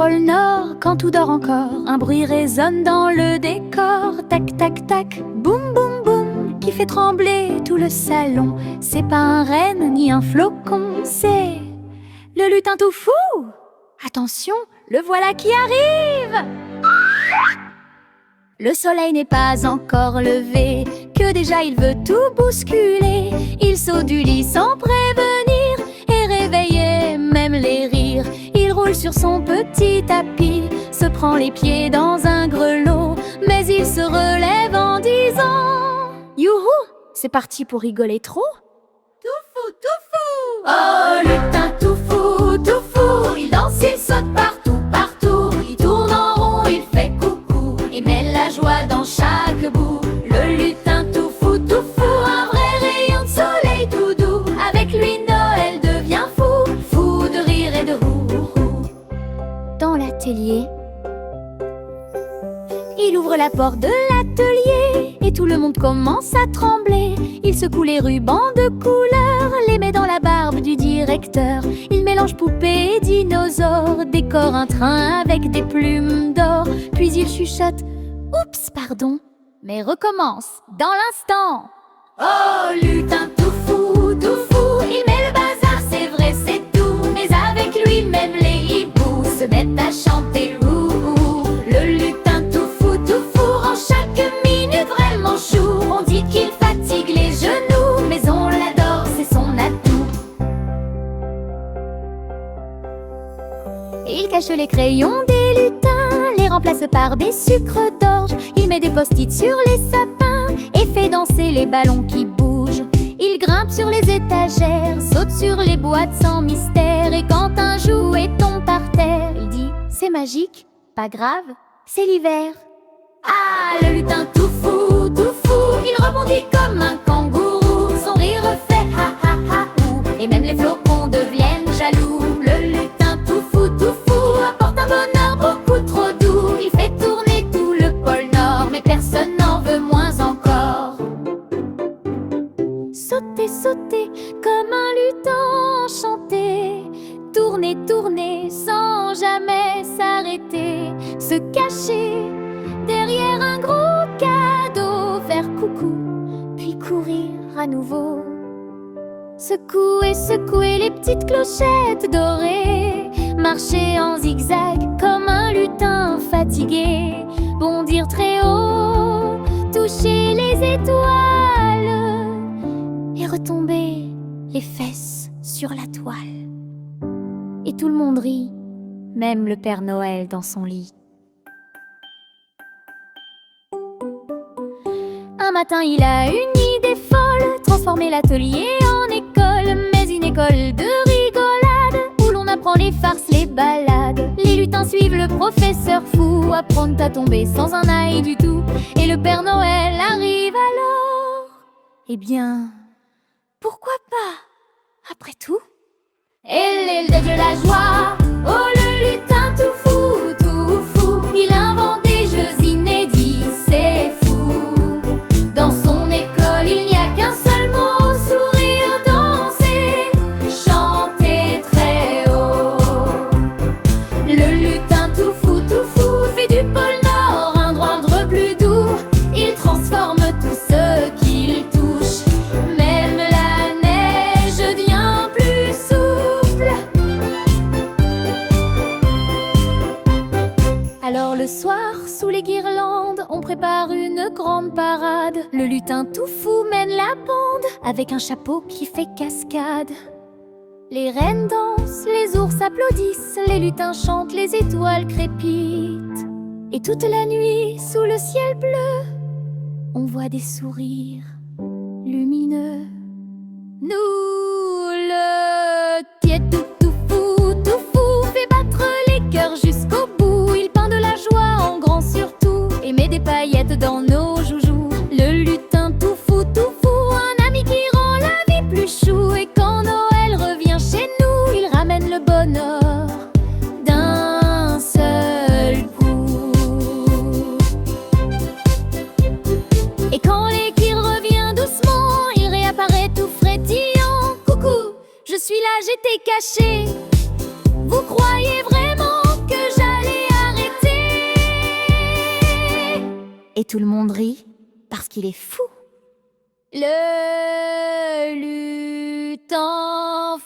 pôle Nord, quand tout dort encore, un bruit résonne dans le décor. Tac, tac, tac, boum, boum, boum, qui fait trembler tout le salon. C'est pas un renne ni un flocon, c'est le lutin tout fou. Attention, le voilà qui arrive. Le soleil n'est pas encore levé, que déjà il veut tout bousculer. Il saute du lit sans prévenir et réveiller même les rires. Il roule sur son petit tapis, se prend les pieds dans un grelot, mais il se relève en disant: youhou, c'est parti pour rigoler trop. Tout fou, tout fou. Oh, lutin tout fou, il danse, il saute partout, partout. Il tourne en rond, il fait coucou, il met la joie dans chaque bout. Le lutin tout fou, un vrai rayon de soleil tout doux. Avec lui Noël devient fou, fou de rire et de roux. Dans l'atelier, il ouvre la porte de l'atelier et tout le monde commence à trembler. Il secoue les rubans de couleur, les met dans la barbe du directeur. Il mélange poupée et dinosaure, décore un train avec des plumes d'or. Puis il chuchote: oups, pardon, mais recommence dans l'instant. Oh, lutin tout fou, il met le bazar, c'est vrai, c'est tout. Mais avec lui, même les hiboux se mettent à chanter ouh. Le lutin tout fou, rend chaque minute vraiment chou. On dit qu'il fatigue les genoux, mais on l'adore, c'est son atout. Il cache les crayons des lutins, les remplace par des sucres d'orge. Il met des post-it sur les sapins et fait danser les ballons qui bougent. Il grimpe sur les étagères, saute sur les boîtes sans mystère. Et quand un jouet tombe par terre, il dit: c'est magique, pas grave, c'est l'hiver. Ah, le lutin tout fou, il rebondit comme un kangourou. Son rire fait ha ha ha ou, et même les flocons deviennent jaloux. Le lutin tout fou apporte un bonheur beaucoup trop doux. Il fait tourner tout le pôle Nord, mais personne n'en veut moins encore. Sauter, sauter comme un lutin enchanté, tourner, tourner sans jamais s'arrêter, se cacher derrière un gros cadeau, faire coucou, puis courir à nouveau. Secouer, secouer les petites clochettes dorées, marcher en zigzag comme un lutin fatigué, bondir très haut, toucher les étoiles et retomber les fesses sur la toile. Et tout le monde rit, même le Père Noël dans son lit. Un matin, il a une idée folle, transformer l'atelier en école. Mais une école de rigolade, où l'on apprend les farces, les balades. Les lutins suivent le professeur fou, apprennent à tomber sans un ail du tout. Et le Père Noël arrive alors. Eh bien, pourquoi pas, après tout? Et l'île de Dieu la joie, oh le lutin tout fou, il invente des jeux inédits, c'est fou. Dans son école, il n'y a qu'un seul mot: sourire, danser, chanter très haut. Le lutin tout fou fait du pôle Nord un endroit plus doux. Il transforme tout ce qu'il touche, même la neige devient plus souple. Alors le soir, sous les guirlandes, on prépare une grande parade. Le lutin tout fou mène la bande, avec un chapeau qui fait cascade. Les reines dansent, les ours applaudissent, les lutins chantent, les étoiles crépitent. Et toute la nuit, sous le ciel bleu, on voit des sourires lumineux. Nous, le tiède tout fou, fait battre les cœurs jusqu'au bout. Il peint de la joie en grand surtout, et met des paillettes dans nos joujoux. Le lutin tout fou, un ami qui rend la vie plus chou. Et quand Noël revient chez nous, il ramène le bonheur d'un seul coup. Et quand l'équipe revient doucement, il réapparaît tout frétillant. Coucou, je suis là, j'étais caché. Vous croyez vraiment que j'allais tout le monde rit parce qu'il est fou. Le lutin